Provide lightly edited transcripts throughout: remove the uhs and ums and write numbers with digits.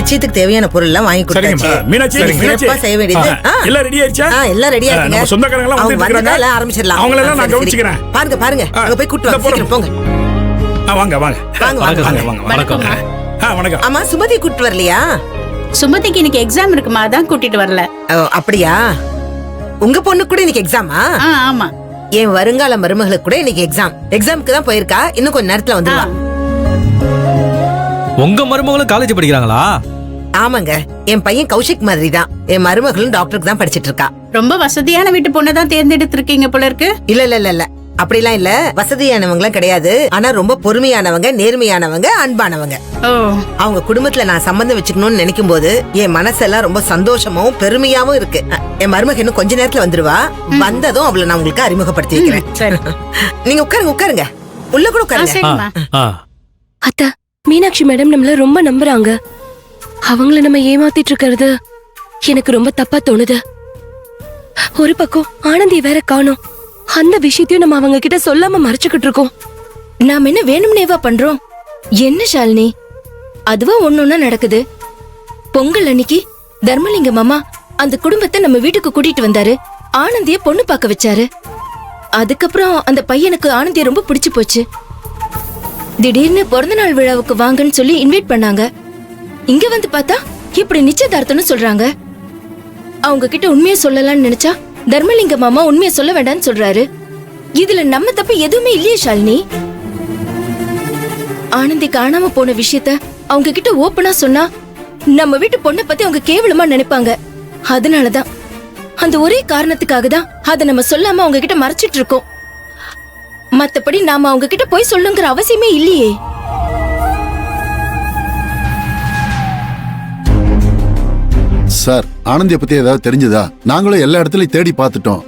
நிச்சயத்துக்கு தேவையான பொருள் எல்லாம் வாங்கி கொடுத்தாச்சு. மீனாட்சி சிறப்பா செய்ய வேண்டியது எல்லாம் ரெடி ஆயிடுச்சா? எல்லாம் ரெடியா இருக்குங்க. நம்ம சொந்தக்காரங்க எல்லாம் வந்துட்டு இருக்காங்க. எல்லாம் ஆரம்பிச்சிடலாம். அவங்கள எல்லாம் நான் கவனிச்சுக்கிறேன். பாருங்க பாருங்க, அங்க போய் கூட்டி வாங்க. போங்க. வாங்க வாங்க வாங்க வாங்க. வணக்கம். வணக்கம். ஆமா, சுமதி கூட்டி வரலையா? சுமதிக்கு இன்னைக்கு எக்ஸாம் இருக்குமா, அதான் கூட்டிட்டு வரல. அப்படியா? உங்க பொண்ணு கூட இன்னைக்கு எக்ஸாமா? ஆமா. என் வருங்கால மருமகளுக்கு கூட இன்னைக்கு எக்ஸாமுக்கு தான் போயிருக்கா. இன்னும் கொஞ்ச நேரத்துல வந்துருவா. உங்க மருமகளும் காலேஜ் படிக்கிறாங்களா? ஆமாங்க, என் பையன் கௌஷிக் மாதிரி தான். என் மருமகளும் டாக்டருக்கு தான் படிச்சிட்டு இருக்கா. ரொம்ப வசதியான வீட்டு பொண்ணை தான் தேர்ந்தெடுத்து இருக்கீங்க போல இருக்கு. இல்ல அப்படிலாம் இல்ல, வசதியானவங்களும் கிடையாது. ஆனா ரொம்ப பொறுமையானவங்க, நேர்மையானவங்க, அன்பானவங்க. அவங்க குடும்பத்துல நான் சம்பந்தம் வச்சுக்கணும்னு நினைக்கும் போது என் மனசெல்லாம் ரொம்ப சந்தோஷமாவும் பெருமையாவும் இருக்கு. என் மருமக இன்னும் கொஞ்ச நேரத்துல வந்துருவா. வந்ததும் அவளை நான் உங்களுக்கு அறிமுகப்படுத்தி வைக்கிறேன். நீங்க உட்காருங்க. உள்ள கூட உட்காருங்க. அத்தா, மீனாட்சி மேடம் நம்மள ரொம்ப நம்புறாங்க. அவங்கள நம்ம ஏமாத்திட்டு இருக்கிறது எனக்கு ரொம்ப தப்பா தோணுது. ஒரு பக்கம் ஆனந்தி வேற காணோம். அந்த விஷயத்தையும் நம்ம அவங்க கிட்ட சொல்லாம மறைச்சுக்கிட்டு இருக்கோம். நாம என்ன வேணும்னேவா பண்றோம்? என்ன ஷாலினி, அதுவா ஒன்னொன்னா நடக்குது. பொங்கல் அன்னைக்கு தர்மலிங்கம் மாமா அந்த குடும்பத்தை நம்ம வீட்டுக்கு கூட்டிட்டு வந்தாரு. ஆனந்திய பொண்ணு பார்க்க வச்சாரு. அதுக்கப்புறம் அந்த பையனுக்கு ஆனந்திய ரொம்ப பிடிச்சு போச்சு. திடீர்னு பிறந்த நாள் விழாவுக்கு வாங்கன்னு சொல்லி இன்வைட் பண்ணாங்க. இங்க வந்து பார்த்தா இப்படி நிச்சயதார்த்தம்னு சொல்றாங்க. அவங்க கிட்ட உண்மையை சொல்லலாம்னு நினைச்சா தர்மலிங்க மாமா உண்மையை சொல்ல வேண்டாம்னு சொல்றாரு. இதுல நம்ம தப்பு எதுவுமே இல்லையே ஷாலினி. ஆனந்தி காணாம போன விஷயத்த அவங்க கிட்ட ஓப்பனா சொன்னா நம்ம வீட்டு பொண்ணை பத்தி அவங்க கேவலமா நினைப்பாங்க. அதனாலதான், அந்த ஒரே காரணத்துக்காக தான் அதை நம்ம சொல்லாம அவங்க கிட்ட மறைச்சிட்டு இருக்கோம். மத்தபடி நாம அவங்க கிட்ட போய் சொல்லுங்கிற அவசியமே இல்லையே. சார், ஆனந்திய பத்தி ஏதாவது தெரிஞ்சதா? நாங்களும் எல்லா இடத்துலயும் தேடி பார்த்துட்டோம்.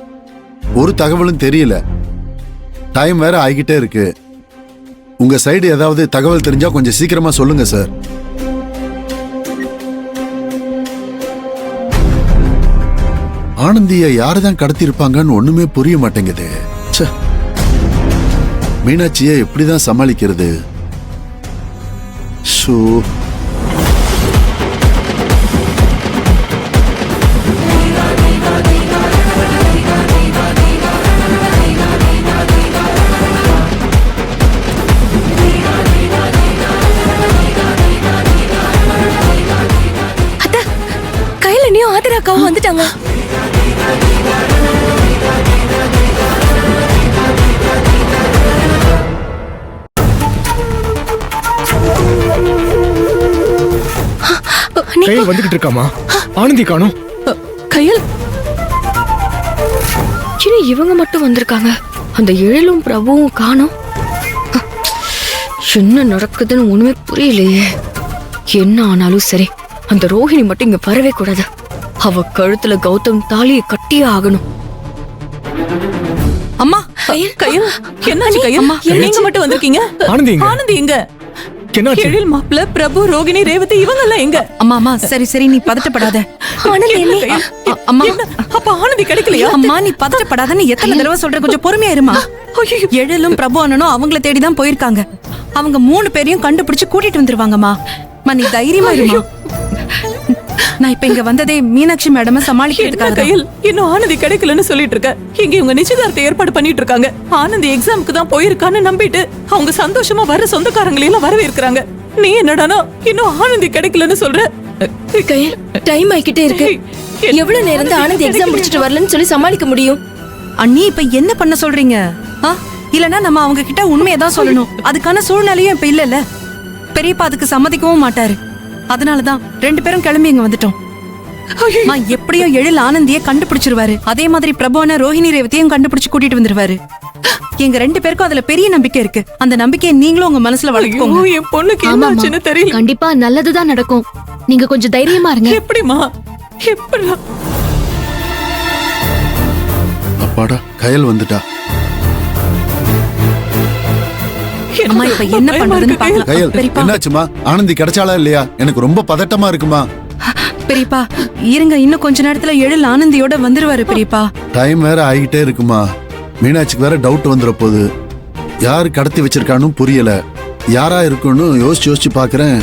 ஒரு தகவலும் தெரியல. டைம் வேற ஆகிக்கிட்டே இருக்கு. உங்க சைடு ஏதாவது தகவல் தெரிஞ்சா கொஞ்சம் சீக்கிரமா சொல்லுங்க சார். ஆனந்திய யாருதான் கடத்தி இருப்பாங்கன்னு ஒண்ணுமே புரிய மாட்டேங்குது. மீனாட்சியை எப்படிதான் சமாளிக்கிறது? ஷோ, ஆதராக்காவும் வந்துட்டாங்க. கையில் வந்துகிட்டு இருக்காமா? ஆனந்தி காணோம். கையில் இவங்க மட்டும் வந்திருக்காங்க. அந்த எழிலும் பிரபுவும் காணோம். என்ன நடக்குதுன்னு ஒண்ணுமே புரியலையே. என்ன ஆனாலும் சரி, அந்த ரோஹிணி மட்டும் இங்க வரவே கூடாது. அவ கழுத்துல கௌதம் தாலியை கட்டியே ஆகணும். அம்மா, கையில் என்னாச்சு? கையில் நீங்க மட்டும் வந்திருக்கீங்க? ஆனந்தி எங்க? எழில் மாப்ள, பிரபு, ரோகிணி, ரேவதி இவங்க எல்லாம் எங்க? அம்மா சரி நீ பதட்டப்படாத. அம்மா, அப்ப ஆனந்தி கிடைக்கலையா? அம்மா நீ பதட்டப்படாதன்னு எத்தனை தடவை சொல்ற, கொஞ்சம் பொறுமையா இருமா. எழிலும் பிரபு அண்ணனும் அவங்கள தேடிதான் போயிருக்காங்க. அவங்க 3 பேரையும் கண்டுபிடிச்சு கூட்டிட்டு வந்துருவாங்கம்மா. நீ தைரியமா இருமா. நான் இப்ப இங்க வந்ததே மீனாட்சி மேடம் சமாளிக்கிறதுக்காக. கையில் இன்னும் ஆனந்தி கிடைக்கலன்னு சொல்லிட்டு இருக்க. இங்க இவங்க நிச்சயதார்த்த ஏற்பாடு பண்ணிட்டு இருக்காங்க. ஆனந்தி எக்ஸாமுக்கு தான் போயிருக்கான்னு நம்பிட்டு அவங்க சந்தோஷமா வர சொந்தக்காரங்களையும் வரவேற்கிறாங்க. நீ என்னடானா இன்னும் ஆனந்தி கிடைக்கலன்னு சொல்ற? கையில் டைம் ஆகிக்கிட்டே இருக்கு. எவ்வளவு நேரம் தான் ஆனந்தி எக்ஸாம் முடிச்சிட்டு வரலன்னு சொல்லி சமாளிக்க முடியும்? அண்ணி இப்ப என்ன பண்ண சொல்றீங்க? இல்லனா நம்ம அவங்க கிட்ட உண்மையதான் சொல்லணும். அதுக்கான சூழ்நிலையும் இப்ப இல்ல. பெரியப்பா அதுக்கு சம்மதிக்கவும் மாட்டாரு. அதனாலதான் 2 பேரும் கிளம்பி இங்க வந்துட்டோம். எப்படியும் எழில் ஆனந்திய கண்டுபிடிச்சிருவாரு. அதே மாதிரி பிரபுவன ரோஹிணி ரேவதியும் கண்டுபிடிச்சு கூட்டிட்டு வந்துருவாரு. எங்க 2 பேருக்கும் அதுல பெரிய நம்பிக்கை இருக்கு. அந்த நம்பிக்கையை நீங்களும் உங்க மனசுல வளர்த்துக்கோங்க. என் பொண்ணுக்கு என்ன ஆச்சுன்னு தெரியல. கண்டிப்பா நல்லதுதான் நடக்கும். நீங்க கொஞ்சம் தைரியமா இருங்க. எப்படிமா? எப்படா? அப்பாடா, கையில் வந்துட்டா. அம்மா இப்ப என்ன பண்றதுன்னு பாக்கலாம். கையில் என்னாச்சுமா? ஆனந்தி கிடைச்சாளா இல்லையா? எனக்கு ரொம்ப பதட்டமா இருக்குமா. பெரியப்பா இருங்க, இன்னும் கொஞ்ச நேரத்துல எழில் ஆனந்தியோட வந்துருவாரு பெரியப்பா. டைம் வேற ஆகிட்டே இருக்குமா. மீனாட்சிக்கு வேற டவுட் வந்துற போது. யாரு கடத்தி வச்சிருக்கான்னு புரியல. யாரா இருக்குன்னு யோசிச்சு பாக்குறேன்.